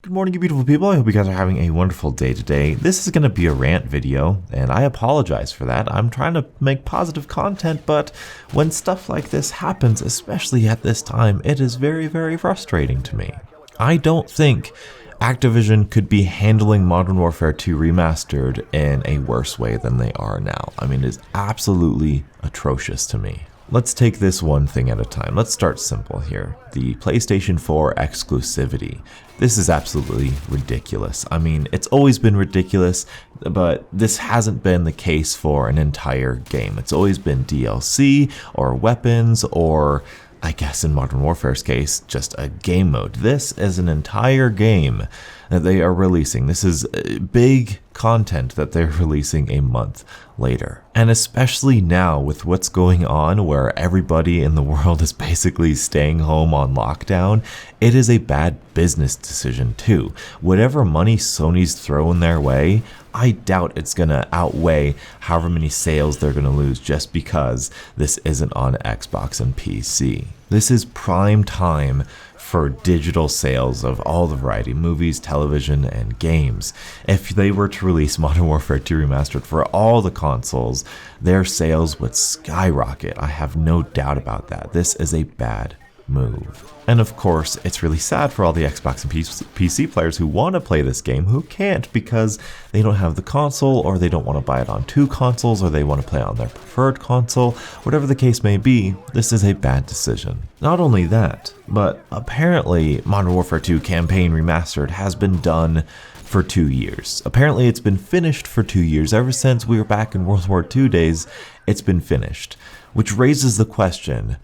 Good morning, you beautiful people. I hope you guys are having a wonderful day today. This is going to be a rant video, and I apologize for that. I'm trying to make positive content, but when stuff like this happens, especially at this time, it is very, very frustrating to me. I don't think Activision could be handling Modern Warfare 2 Remastered in a worse way than they are now. I mean, it's absolutely atrocious to me. Let's take this one thing at a time. Let's start simple here. The PlayStation 4 exclusivity. This is absolutely ridiculous. I mean, it's always been ridiculous, but this hasn't been the case for an entire game. It's always been DLC or weapons or, I guess in Modern Warfare's case, just a game mode. This is an entire game that they are releasing. This is big content that they're releasing a month later. And especially now with what's going on where everybody in the world is basically staying home on lockdown, it is a bad business decision too. Whatever money Sony's throwing their way, I doubt it's going to outweigh however many sales they're going to lose just because this isn't on Xbox and PC. This is prime time for digital sales of all the variety, movies, television, and games. If they were to release Modern Warfare 2 Remastered for all the consoles, their sales would skyrocket. I have no doubt about that. This is a bad move. And of course, it's really sad for all the Xbox and PC players who want to play this game who can't because they don't have the console, or they don't want to buy it on two consoles, or they want to play on their preferred console. Whatever the case may be, this is a bad decision. Not only that, but apparently Modern Warfare 2 Campaign Remastered has been done for 2 years. Apparently it's been finished for 2 years. Ever since we were back in World War II days, it's been finished. Which raises the question,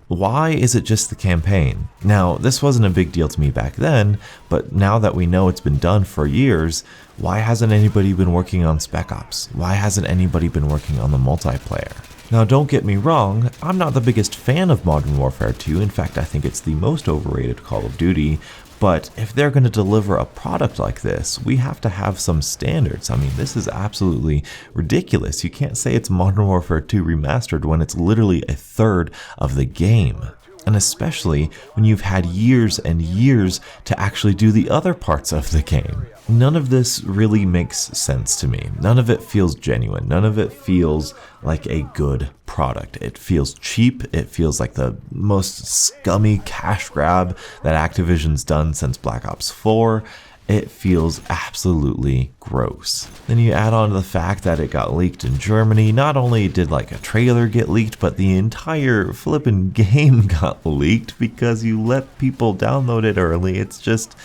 why is it just the campaign? Now, this wasn't a big deal to me back then, but now that we know it's been done for years, why hasn't anybody been working on Spec Ops? Why hasn't anybody been working on the multiplayer? Now, don't get me wrong, I'm not the biggest fan of Modern Warfare 2. In fact, I think it's the most overrated Call of Duty. But if they're going to deliver a product like this, we have to have some standards. I mean, this is absolutely ridiculous. You can't say it's Modern Warfare 2 Remastered when it's literally a third of the game. And especially when you've had years and years to actually do the other parts of the game. None of this really makes sense to me. None of it feels genuine. None of it feels like a good product. It feels cheap. It feels like the most scummy cash grab that Activision's done since Black Ops 4. It feels absolutely gross. Then you add on to the fact that it got leaked in Germany. Not only did like a trailer get leaked, but the entire flippin' game got leaked because you let people download it early. It's just,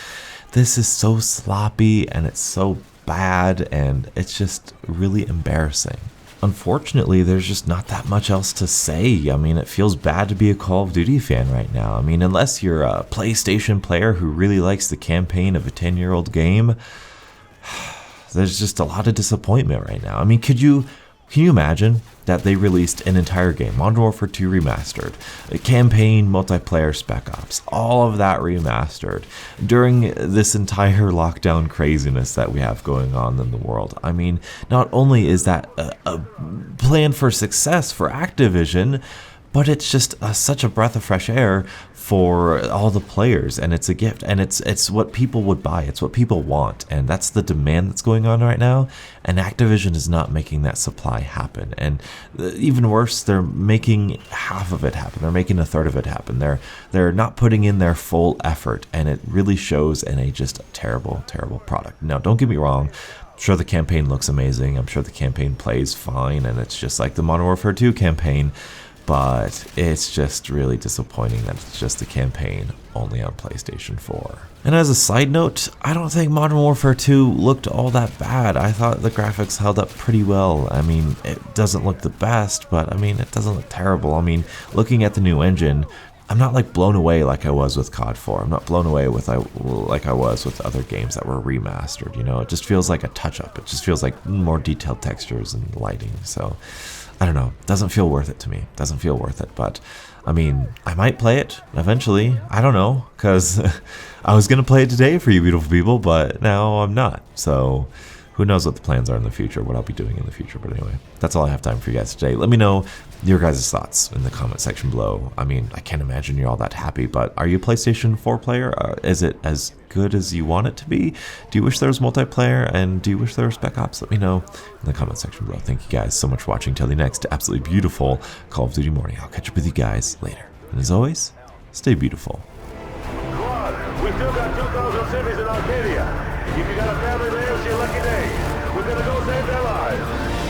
this is so sloppy and it's so bad and it's just really embarrassing. Unfortunately, there's just not that much else to say. I mean, it feels bad to be a Call of Duty fan right now. I mean, unless you're a PlayStation player who really likes the campaign of a 10-year-old game, there's just a lot of disappointment right now. I mean, can you imagine that they released an entire game, Modern Warfare 2 Remastered, a campaign, multiplayer, Spec Ops, all of that remastered during this entire lockdown craziness that we have going on in the world? I mean, not only is that a plan for success for Activision, but it's just such a breath of fresh air for all the players, and it's a gift, and it's what people would buy, it's what people want, and that's the demand that's going on right now, and Activision is not making that supply happen. And even worse, they're making half of it happen, they're making a third of it happen, they're not putting in their full effort, and it really shows in a just terrible, terrible product. Now, don't get me wrong, I'm sure the campaign looks amazing, I'm sure the campaign plays fine, and it's just like the Modern Warfare 2 campaign, but it's just really disappointing that it's just a campaign only on PlayStation 4. And as a side note, I don't think Modern Warfare 2 looked all that bad. I thought the graphics held up pretty well. I mean, it doesn't look the best, but I mean, it doesn't look terrible. I mean, looking at the new engine, I'm not like blown away like I was with COD 4. I'm not blown away with like I was with other games that were remastered. You know, it just feels like a touch-up. It just feels like more detailed textures and lighting. So I don't know, doesn't feel worth it to me, doesn't feel worth it, but I mean, I might play it eventually, I don't know, because I was going to play it today for you beautiful people, but now I'm not, so who knows what the plans are in the future, what I'll be doing in the future. But anyway, that's all I have time for you guys today. Let me know your guys' thoughts in the comment section below. I mean, I can't imagine you're all that happy, but are you a PlayStation 4 player? Is it as good as you want it to be? Do you wish there was multiplayer, and do you wish there was Spec Ops? Let me know in the comment section below. Thank you guys so much for watching. Till the next absolutely beautiful Call of Duty morning. I'll catch up with you guys later. And as always, stay beautiful. We still got 2,000 cities in Arcadia. If you got a family there, it's your lucky day. We're gonna go save their lives.